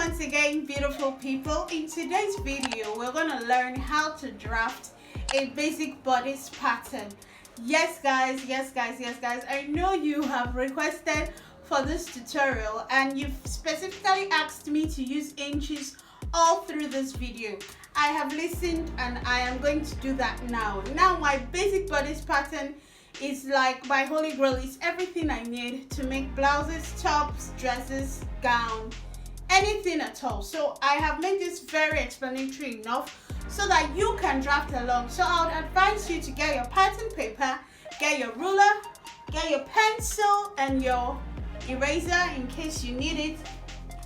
once again, beautiful people. In today's video, we're going to learn how to draft a basic bodice pattern. Yes guys, I know you have requested for this tutorial and you've specifically asked me to use inches all through this video. I have listened and I am going to do that now. Now my basic bodice pattern is like my holy grail. It's everything I need to make blouses, tops, dresses, gown, anything at all. So I have made this very explanatory enough so that you can draft along. So I would advise you to get your pattern paper, get your ruler, get your pencil and your eraser in case you need it,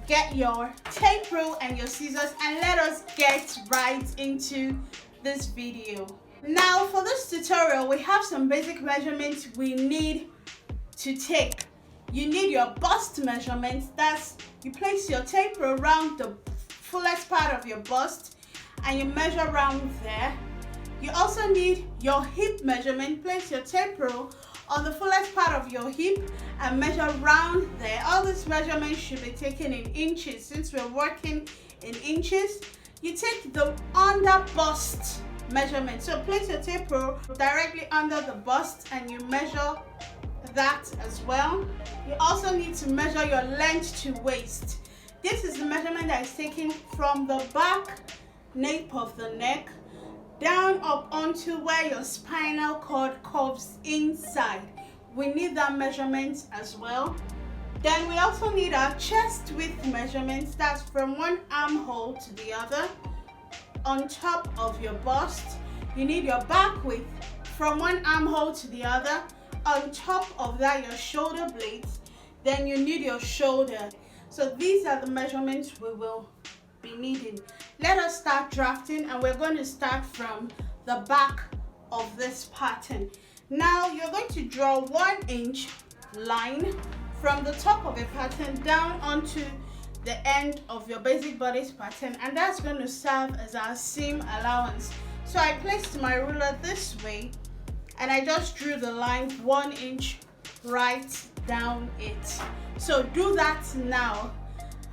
get your tape rule and your scissors, and let us get right into this video. Now for this tutorial, we have some basic measurements we need to take. You need your bust measurements. That's, you place your tape around the fullest part of your bust and you measure around there. You also need your hip measurement. Place your tape rule on the fullest part of your hip and measure around there. All these measurements should be taken in inches. Since we're working in inches, you take the under bust measurement. So place your tape rule directly under the bust and you measure that as well. You also need to measure your length to waist. This is the measurement that is taken from the back nape of the neck down up onto where your spinal cord curves inside. We need that measurement as well. Then we also need our chest width measurements. That's from one armhole to the other on top of your bust. You need your back width from one armhole to the other. On top of that, your shoulder blades. Then you need your shoulder. So these are the measurements we will be needing. Let us start drafting, and we're going to start from the back of this pattern. Now you're going to draw 1 inch line from the top of your pattern down onto the end of your basic bodice pattern, and that's going to serve as our seam allowance. So I placed my ruler this way and I just drew the line 1 inch right down it. So do that now.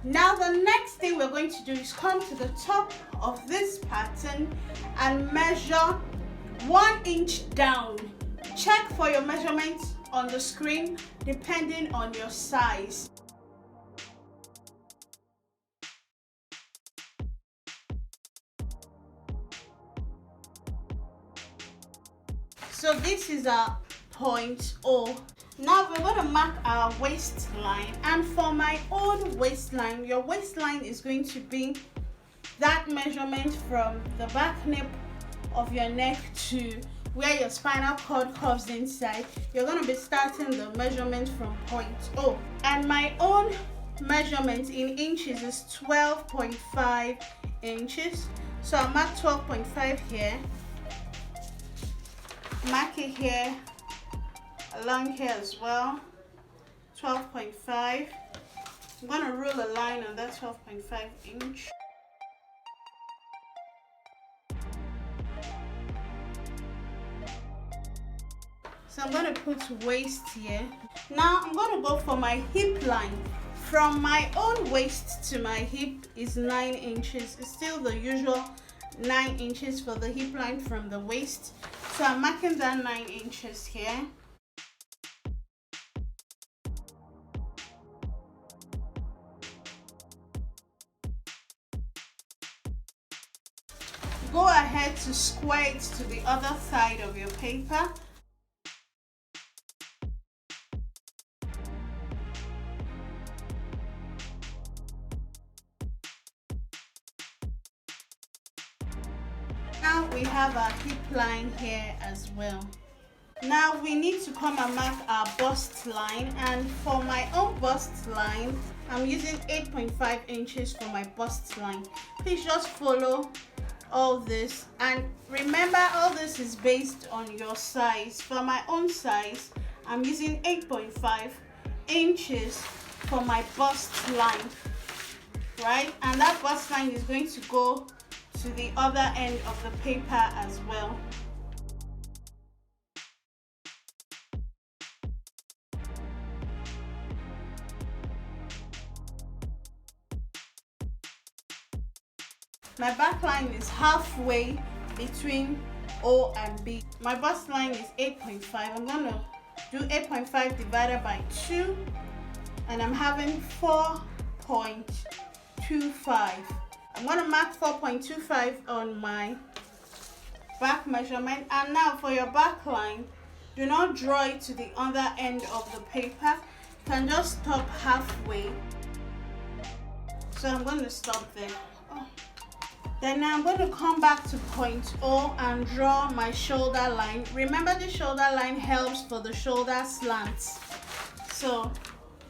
Now the next thing we're going to do is come to the top of this pattern and measure 1 inch down. Check for your measurements on the screen depending on your size. So this is our point O. Now we're going to mark our waistline, and for my own waistline, your waistline is going to be that measurement from the back nape of your neck to where your spinal cord curves inside. You're going to be starting the measurement from point O, and my own measurement in inches is 12.5 inches. So I'll mark 12.5 here, mark it here, along here as well, 12.5. I'm going to rule a line on that 12.5 inch. So I'm going to put waist here. Now I'm going to go for my hip line. From my own waist to my hip is 9 inches. It's still the usual 9 inches for the hip line from the waist. So I'm marking that 9 inches here. Go ahead to square it to the other side of your paper. Now we have our hip line here as well. Now we need to come and mark our bust line, and for my own bust line, I'm using 8.5 inches for my bust line. Please just follow all this, and remember all this is based on your size. For my own size, I'm using 8.5 inches for my bust line, right? And that bust line is going to go to the other end of the paper as well. My back line is halfway between O and B. My bust line is 8.5. I'm going to do 8.5 divided by 2, and I'm having 4.25. I'm going to mark 4.25 on my back measurement. And now for your back line, do not draw it to the other end of the paper. You can just stop halfway. So I'm going to stop there. Then now I'm going to come back to point O and draw my shoulder line. Remember, the shoulder line helps for the shoulder slants. So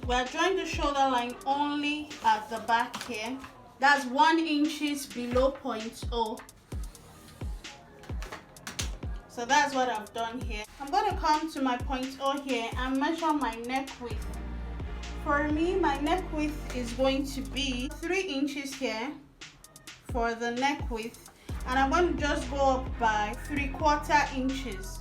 we're drawing the shoulder line only at the back here. That's 1 inch below point O. So that's what I've done here. I'm going to come to my point O here and measure my neck width. For me, my neck width is going to be 3 inches here for the neck width, and I'm going to just go up by 3/4 inches.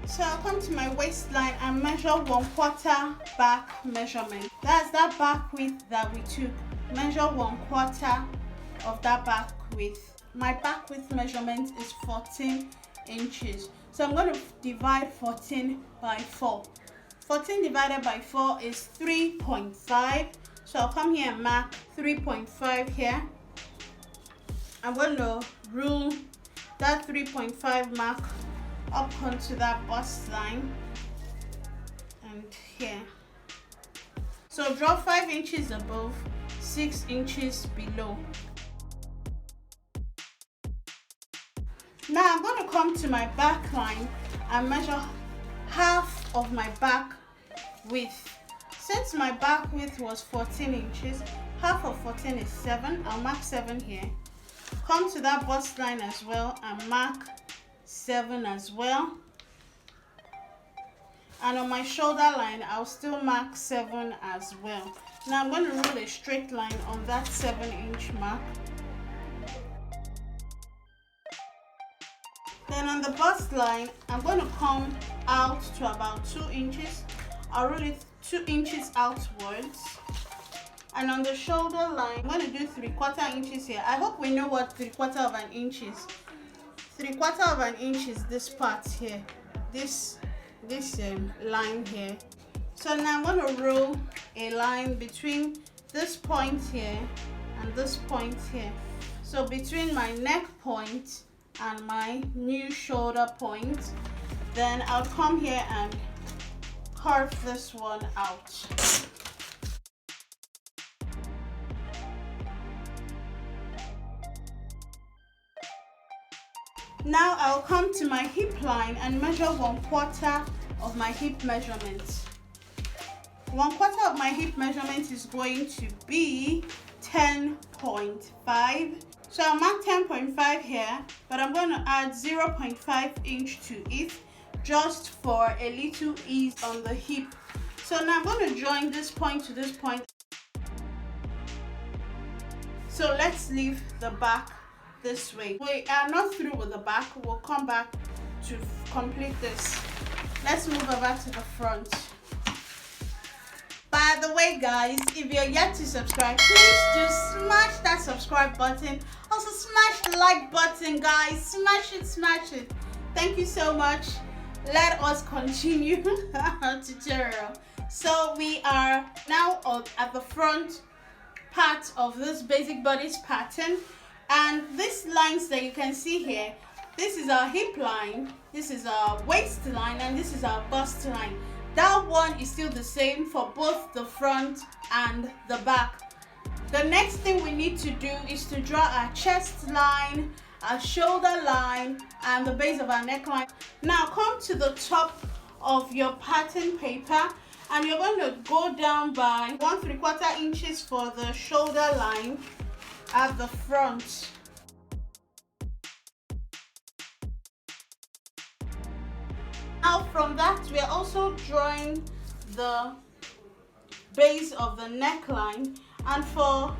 So I'll come to my waistline and measure 1/4 back measurement. That's that back width that we took. Measure 1/4 of that back width. My back width measurement is 14 inches. So I'm going to divide 14 by 4. 14 divided by 4 is 3.5. So I'll come here and mark 3.5 here. I'm going to rule that 3.5 mark up onto that bust line and here. So draw 5 inches above, 6 inches below. Now I'm going to come to my back line and measure half of my back width. Since my back width was 14 inches, half of 14 is 7. I'll mark 7 here. Come to that bust line as well and mark 7 as well. And on my shoulder line, I'll still mark 7 as well. Now I'm going to rule a straight line on that 7-inch mark. Then on the bust line, I'm going to come out to about 2 inches. I'll rule it 2 inches outwards. And on the shoulder line, I'm going to do 3/4 inches here. I hope we know what 3/4 of an inch is. 3/4 of an inch is this part here. This line here. So now I'm going to rule a line between this point here and this point here. So between my neck point and my new shoulder point, then I'll come here and carve this one out. Now I'll come to my hip line and measure 1/4 of my hip measurement. 1/4 of my hip measurement is going to be 10.5. So I'll mark 10.5 here, but I'm going to add 0.5 inch to it just for a little ease on the hip. So now I'm going to join this point to this point. So let's leave the back this way. We are not through with the back. We'll come back to complete this. Let's move over to the front. By the way, guys, if you're yet to subscribe, please just smash that subscribe button. Also smash the like button, guys. Smash it, smash it. Thank you so much. Let us continue our tutorial. So we are now at the front part of this basic bodice pattern, and these lines that you can see here, this is our hip line, this is our waist line, and this is our bust line. That one is still the same for both the front and the back. The next thing we need to do is to draw our chest line, our shoulder line, and the base of our neckline. Now come to the top of your pattern paper, and you're going to go down by 1/3 inches for the shoulder line at the front. Now from that, we are also drawing the base of the neckline, and for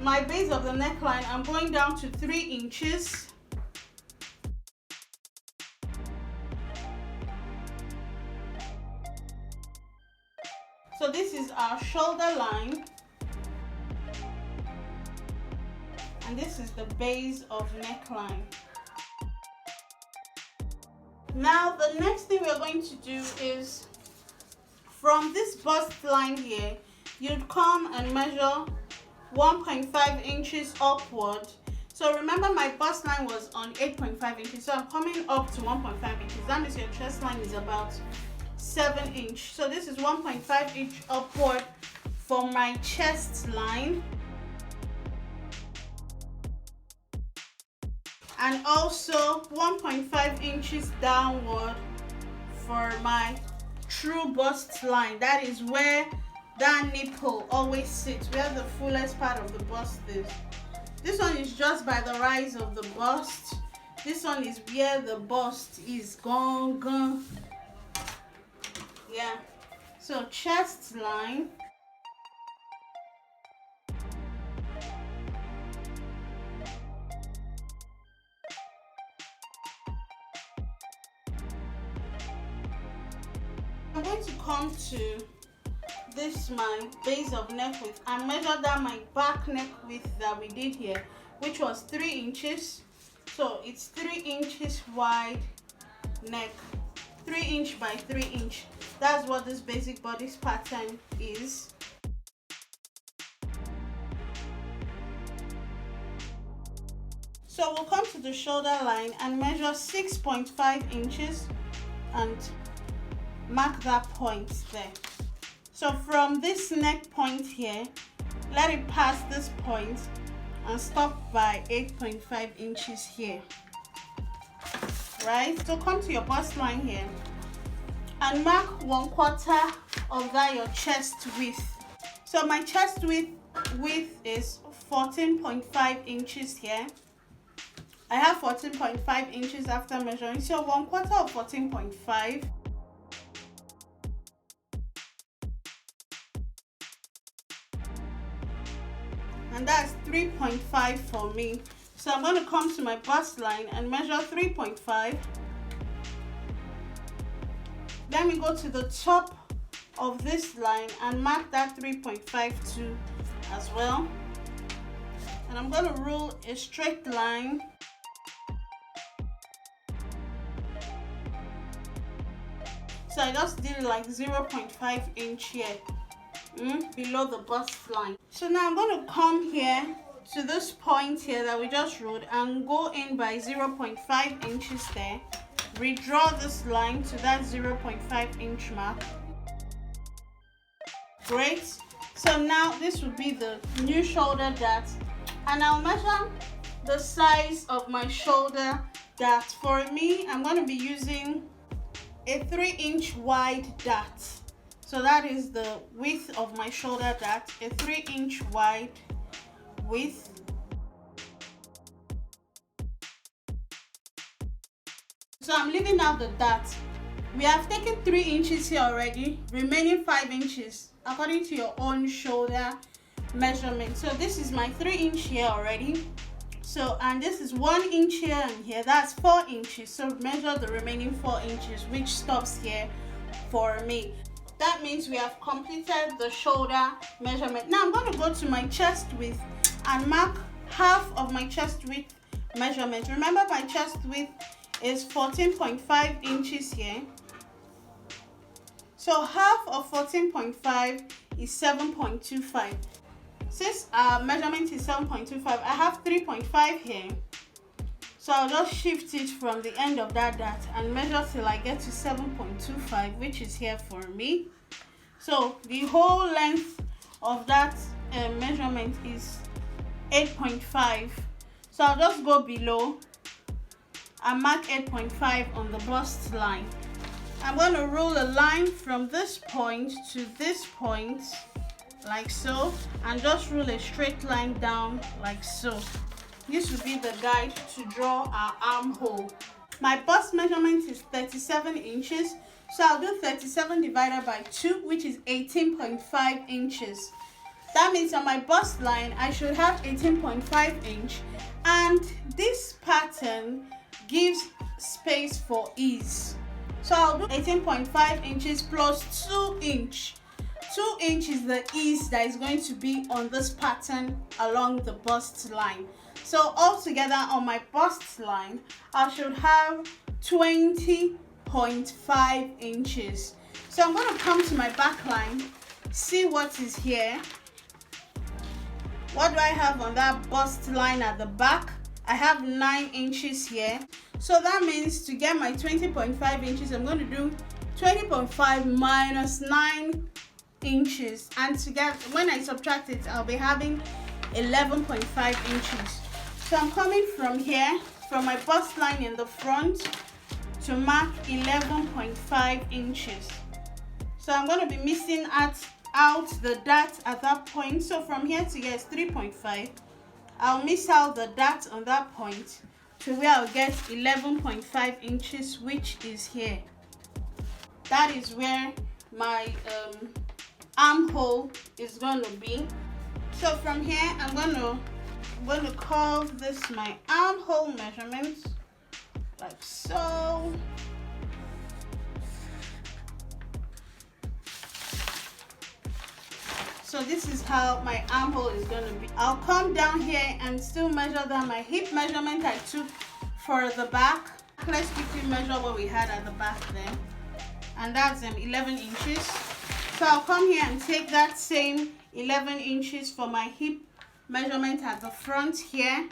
my base of the neckline, I'm going down to 3 inches. So this is our shoulder line, and this is the base of neckline. Now the next thing we're going to do is, from this bust line here, you'd come and measure 1.5 inches upward. So remember, my bust line was on 8.5 inches, so I'm coming up to 1.5 inches. That means your chest line is about 7 inches. So this is 1.5 inch upward for my chest line, and also 1.5 inches downward for my true bust line. That is where that nipple always sits, where the fullest part of the bust is. This one is just by the rise of the bust. This one is where the bust is gone. Yeah. So chest line, I'm going to come to this, my base of neck width, and measure down my back neck width that we did here, which was 3 inches. So it's 3 inches wide neck, 3 inch by 3 inch. That's what this basic bodice pattern is. So we'll come to the shoulder line and measure 6.5 inches and mark that point there. So from this neck point here, let it pass this point and stop by 8.5 inches here. Right? So come to your bust line here and mark 1/4 of that your chest width. So my chest width is 14.5 inches here. I have 14.5 inches after measuring. So 1/4 of 14.5. And that's 3.5 for me. So I'm going to come to my bust line and measure 3.5. Then we go to the top of this line and mark that 3.5 too as well. And I'm going to rule a straight line. So I just did like 0.5 inch here. Below the bust line. So now I'm going to come here to this point here that we just ruled and go in by 0.5 inches there. Redraw this line to that 0.5 inch mark. Great. So now this would be the new shoulder dart, and I'll measure the size of my shoulder dart. For me, I'm going to be using a 3 inch wide dart. So that is the width of my shoulder dart, a 3 inch wide width. So I'm leaving out the dart. We have taken 3 inches here already, remaining 5 inches according to your own shoulder measurement. So this is my 3 inch here already. So, and this is 1 inch here and here, that's 4 inches. So measure the remaining 4 inches, which stops here for me. That means we have completed the shoulder measurement. Now I'm going to go to my chest width and mark half of my chest width measurement. Remember, my chest width is 14.5 inches here. So half of 14.5 is 7.25. Since our measurement is 7.25, I have 3.5 here. So I'll just shift it from the end of that dart and measure till I get to 7.25, which is here for me. So the whole length of that measurement is 8.5. So I'll just go below and mark 8.5 on the bust line. I'm going to rule a line from this point to this point, like so, and just rule a straight line down like so. This will be the guide to draw our armhole. My bust measurement is 37 inches, so I'll do 37 divided by 2, which is 18.5 inches. That means on my bust line, I should have 18.5 inch, and this pattern gives space for ease. So I'll do 18.5 inches plus 2 inch. 2 inch is the ease that is going to be on this pattern along the bust line. So altogether on my bust line, I should have 20.5 inches. So I'm going to come to my back line, see what is here. What do I have on that bust line at the back? I have 9 inches here. So that means to get my 20.5 inches, I'm going to do 20.5 minus 9 inches. And to get, when I subtract it, I'll be having 11.5 inches. So I'm coming from here, from my bust line in the front, to mark 11.5 inches. So I'm going to be missing out the dot at that point. So from here to here is 3.5. I'll miss out the dot on that point to where I'll get 11.5 inches, which is here. That is where my armhole is going to be. So from here, I'm going to curve this my armhole measurement like so. So this is how my armhole is going to be. I'll come down here and still measure down my hip measurement I took for the back. Let's quickly measure what we had at the back there. And that's 11 inches. So I'll come here and take that same 11 inches for my hip measurement at the front here.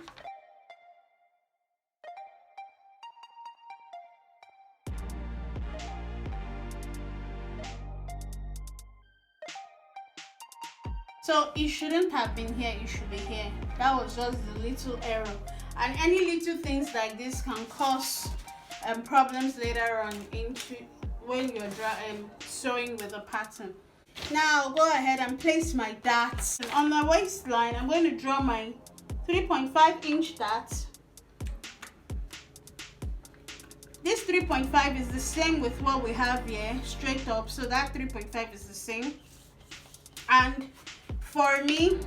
So it shouldn't have been here, it should be here. That was just the little error. And any little things like this can cause problems later on when you're sewing with a pattern. Now I'll go ahead and place my darts. And on the waistline, I'm going to draw my 3.5 inch dart. This 3.5 is the same with what we have here, straight up. So that 3.5 is the same. And for me,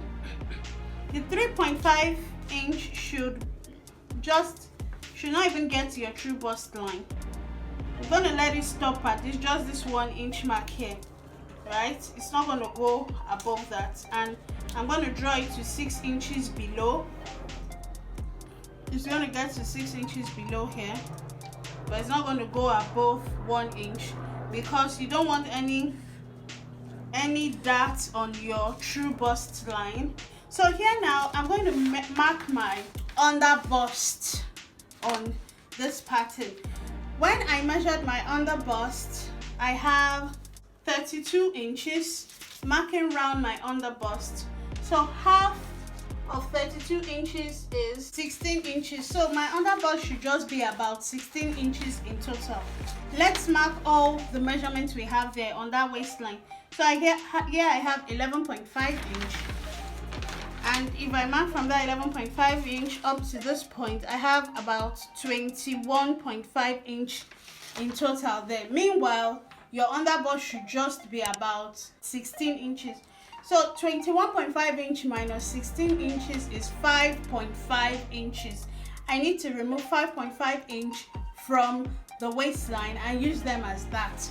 the 3.5 inch should not even get to your true bust line. I'm going to let it stop at just this 1 inch mark here, right? It's not going to go above that. And I'm going to draw it to 6 inches below. It's going to get to 6 inches below here, but it's not going to go above 1 inch because you don't want any dart on your true bust line. So here now I'm going to mark my under bust on this pattern. When I measured my under bust, I have 32 inches, marking round my under bust. So half of 32 inches is 16 inches. So my under bust should just be about 16 inches in total. Let's mark all the measurements we have there on that waistline. So here I have 11.5 inch. And if I mark from that 11.5 inch up to this point, I have about 21.5 inch in total there. Meanwhile, your underbust should just be about 16 inches. So 21.5 inch minus 16 inches is 5.5 inches. I need to remove 5.5 inch from the waistline and use them as that.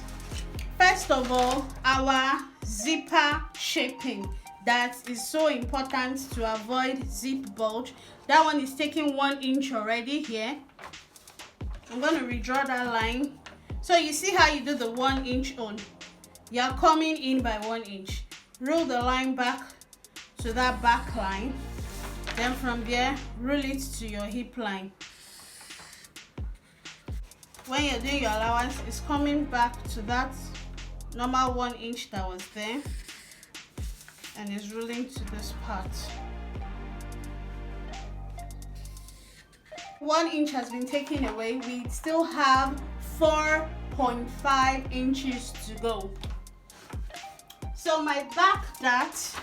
First of all, our zipper shaping. That is so important to avoid zip bulge. That one is taking 1 inch already here. I'm going to redraw that line. So you see how you do the 1 inch on. You're coming in by 1 inch. Roll the line back to that back line. Then from there, roll it to your hip line. When you're doing your allowance, it's coming back to that normal 1 inch that was there. And is rolling to this part. 1 inch has been taken away. We still have 4.5 inches to go. So my back dart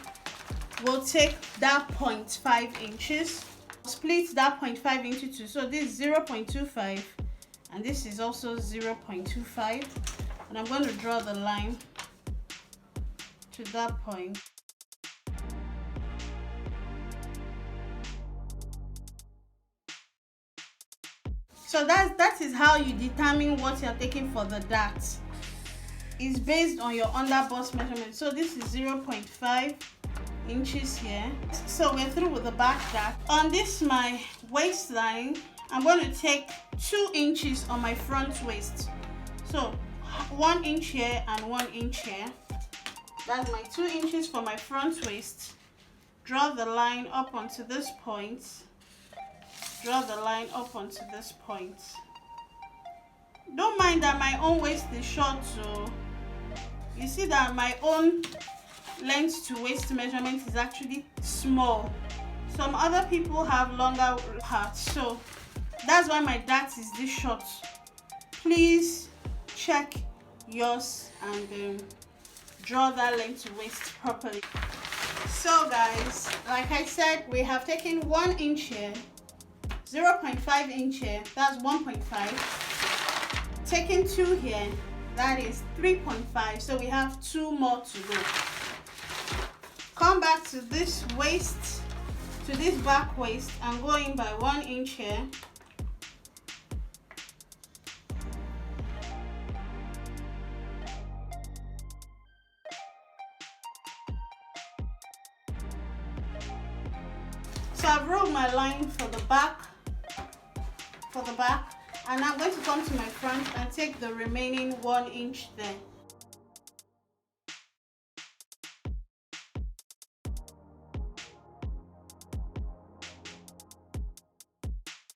will take that 0.5 inches. Split that 0.5 into two. So this is 0.25 and this is also 0.25. And I'm going to draw the line to that point. So that is how you determine what you're taking for the dart. is based on your under bust measurement. So this is 0.5 inches here. So we're through with the back dart. On this my waistline, I'm going to take 2 inches on my front waist. So 1 inch here and 1 inch here. That's my 2 inches for my front waist. Draw the line up onto this point. Draw the line up onto this point. Don't mind that my own waist is short, so you see that my own length to waist measurement is actually small. Some other people have longer parts, so that's why my dart is this short. Please check yours and draw that length to waist properly. So guys, like I said, we have taken 1 inch here, 0.5 inch here, that's 1.5. Taking 2 here, that is 3.5. So we have 2 more to go. Come back to this waist, to this back waist, and go in by 1 inch here. So I've rolled my line for the back, and I'm going to come to my front and take the remaining 1 inch there.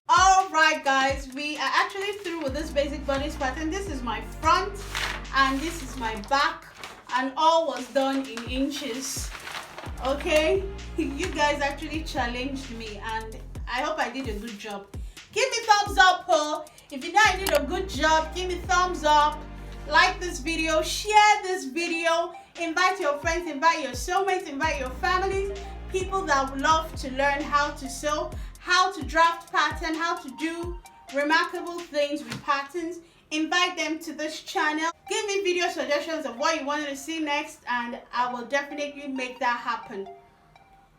Alright guys, we are actually through with this basic bodice pattern. This is my front and this is my back, and all was done in inches. Okay, you guys actually challenged me and I hope I did a good job. Give me thumbs up, oh. If you know I did a good job, give me thumbs up. Like this video, share this video, invite your friends, invite your soulmates, invite your families, people that would love to learn how to sew, how to draft pattern, how to do remarkable things with patterns. Invite them to this channel. Give me video suggestions of what you wanted to see next, and I will definitely make that happen.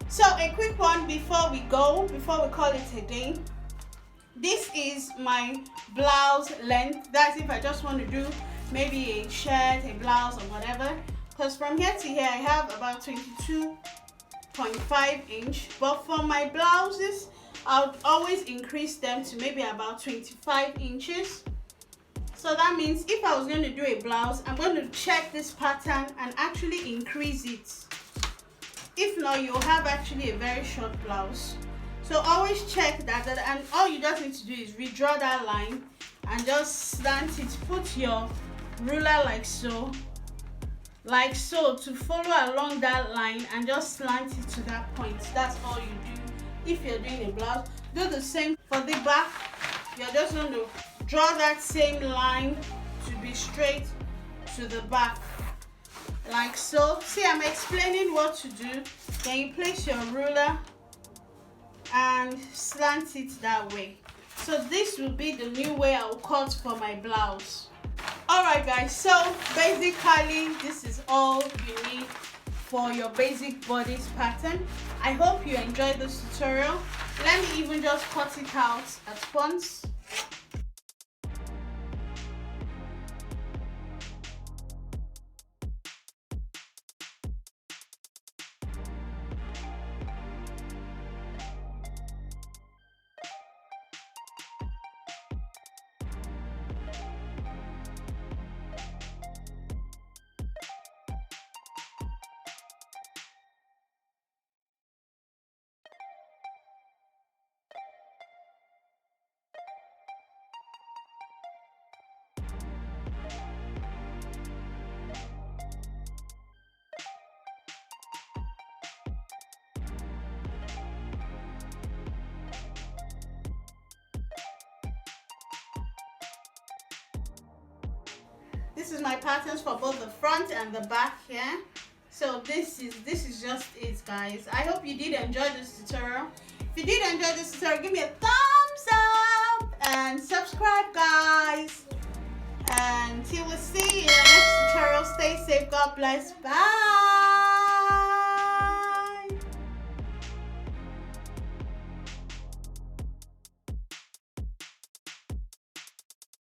So a quick one before we go, before we call it a day. This is my blouse length. That's if I just want to do maybe a shirt, a blouse, or whatever. Because from here to here I have about 22.5 inch. But for my blouses, I'll always increase them to maybe about 25 inches. So that means if I was going to do a blouse, I'm going to check this pattern and actually increase it. If not, you'll have actually a very short blouse. So always check that, and all you just need to do is redraw that line and just slant it. Put your ruler like so to follow along that line and just slant it to that point. That's all you do if you're doing a blouse. Do the same for the back. You're just going to draw that same line to be straight to the back like so. See, I'm explaining what to do. Then you place your ruler and slant it that way. So this will be the new way I'll cut for my blouse. Alright guys, so basically this is all you need for your basic bodice pattern. I hope you enjoyed this tutorial. Let me even just cut it out at once. This is my patterns for both the front and the back here. So this is just it, guys. I hope you did enjoy this tutorial. If you did enjoy this tutorial, give me a thumbs up and subscribe, guys. And till we see you in the next tutorial, stay safe, God bless, bye.